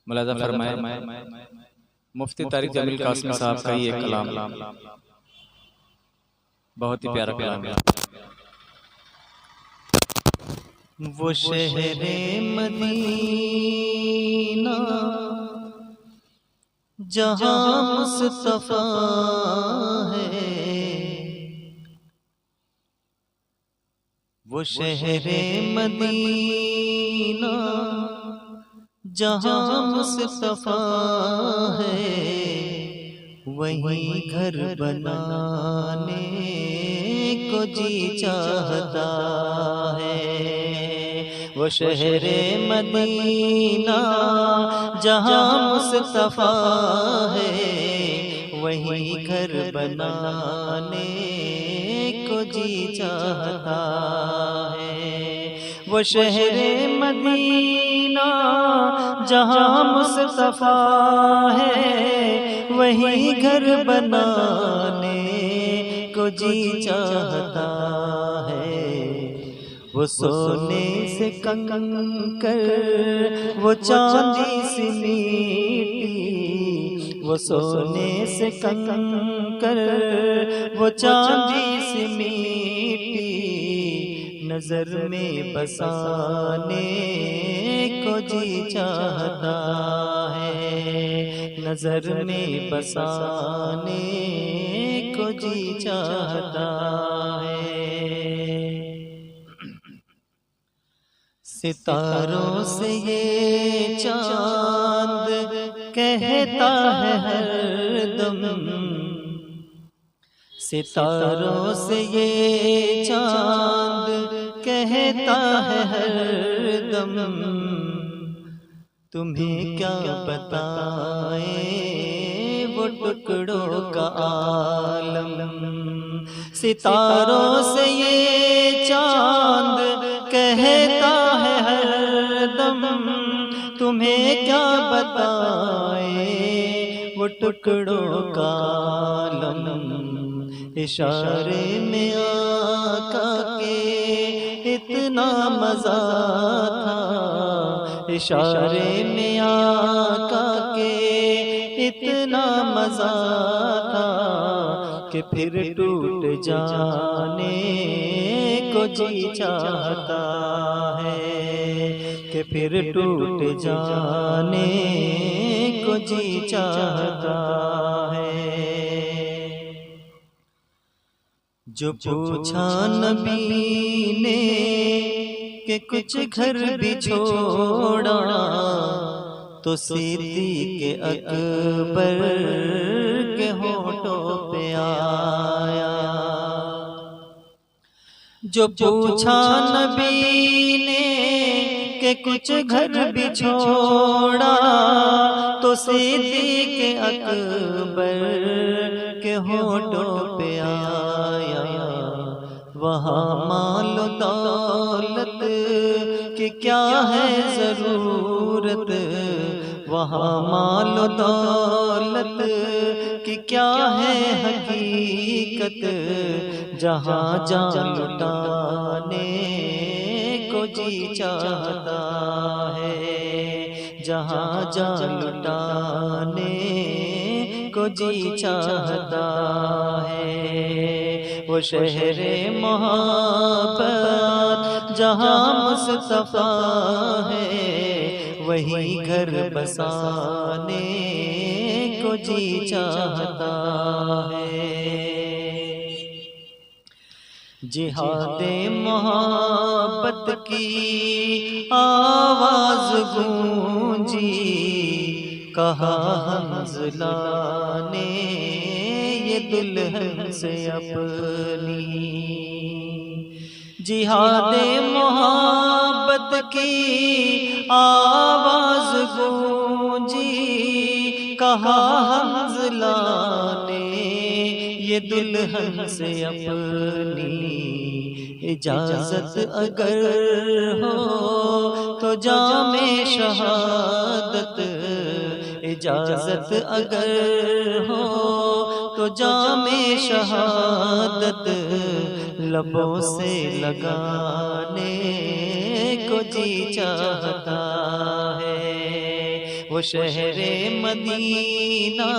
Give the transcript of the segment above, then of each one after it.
ملاحظہ فرمائے مفتی طارق جمیل قاسمی صاحب کا یہ کلام بہت ہی پیارا کلام ہے۔ وہ شہر مدینہ جہاں مصطفیٰ ہے، وہ شہر مدینہ جہاں مصطفیٰ ہے، وہیں گھر بنانے کو جی چاہتا ہے۔ وہ شہر مدینہ جہاں مصطفیٰ ہے، وہیں گھر بنانے کو جی چاہتا ہے۔ وہ شہر مدینہ جہاں مصطفیٰ ہے، وہیں گھر بنانے کو جی چاہتا ہے۔ وہ سونے سے کنکر وہ چاندی سی میٹی، وہ سونے سے کنکر وہ چاندی سی میٹی، نظر میں بسانے کو جی چاہتا ہے، نظر میں بسانے کو جی چاہتا ہے۔ ستاروں سے یہ چاند کہتا ہے ہر دم، ستاروں سے یہ چاند کہتا ہے ہر دم، تمہیں کیا بتائیں وہ ٹکڑوں کا عالم۔ ستاروں سے یہ چاند کہتا ہے ہر دم، تمہیں کیا بتائیں وہ ٹکڑوں کا عالم۔ اشارے میں آقا کے اتنا مزہ تھا، اشارے میں آقا کے اتنا مزہ تھا کہ پھر ٹوٹ جانے کو جی چاہتا ہے، کہ پھر ٹوٹ جانے کو جی چاہتا ہے۔ جو پوچھا نبی نے کہ کچھ گھر بھی چھوڑا، تو صدیق اکبر کے ہونٹوں پہ آیا۔ جو پوچھا نبی نے کہ کچھ گھر بھی چھوڑا، تو صدیق اکبر کے ہونٹوں پہ آیا۔ وہاں مال و دولت کی کیا ہے ضرورت، وہاں مال و دولت کی کیا ہے حقیقت، جہاں جان لٹانے کو جی چاہتا ہے، جہاں جان لٹانے کو جی چاہتا ہے۔ وہ شہر محبت جہاں مصطفیٰ ہے، وہیں گھر بسانے کو جی چاہتا ہے۔ جہاد محبت کی آواز گونجی، کہا حنظلہ نے یہ دلہن سے اپنی۔ جہاد محبت کی آواز گونجی، کہا حنظلہ نے یہ دلہن سے اپنی۔ اجازت اگر ہو تو جام شہادت، اجازت اگر ہو تو جام شہادت لبوں سے لگانے کو جی چاہتا ہے۔ وہ شہر مدینہ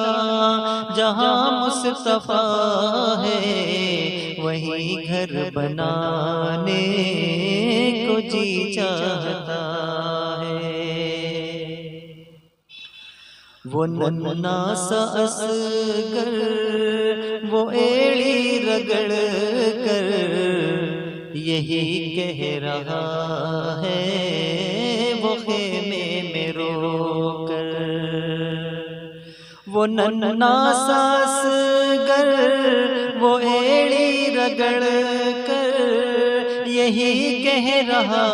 جہاں مصطفیٰ ہے، وہیں گھر بنانے کو جی چاہتا ہے۔ وہ ننھا سا اصغر وہ ایڑی رگڑ کر یہی کہہ رہا ہے، وہ خیمے میں رو کر۔ وہ ننھا سا اصغر وہ ایڑی رگڑ کر یہی کہہ رہا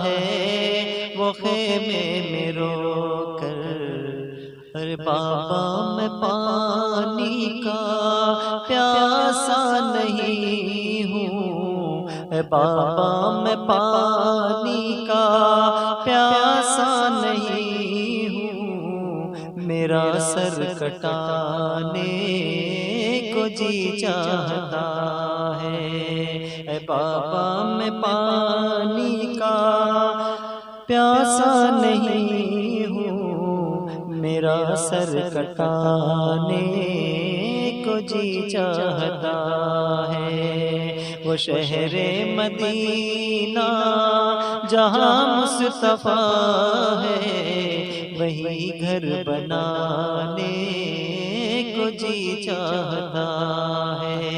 ہے، وہ خیمے میں رو کر۔ ارے بابا میں پانی کا پیاسا نہیں ہوں، اے بابا میں پانی کا پیاسا نہیں ہوں، میرا سر کٹانے کو جی چاہتا ہے۔ اے بابا میں پانی کا پیاسا نہیں ہوں، میرا سر کٹانے کو جی چاہتا ہے۔ وہ شہر مدینہ جہاں مصطفیٰ ہے، وہی گھر بنانے کو جی چاہتا ہے۔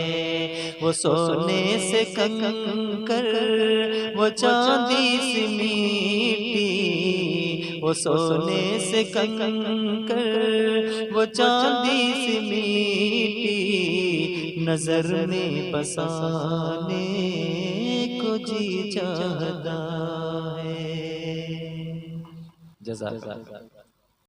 وہ سونے سے کنکر وہ چاندی سے میٹی، وہ سونے سے کنکر وہ چاندی سے میٹی، نظر میں بسانے کو جی چاہتا ہے۔ جزاک اللہ۔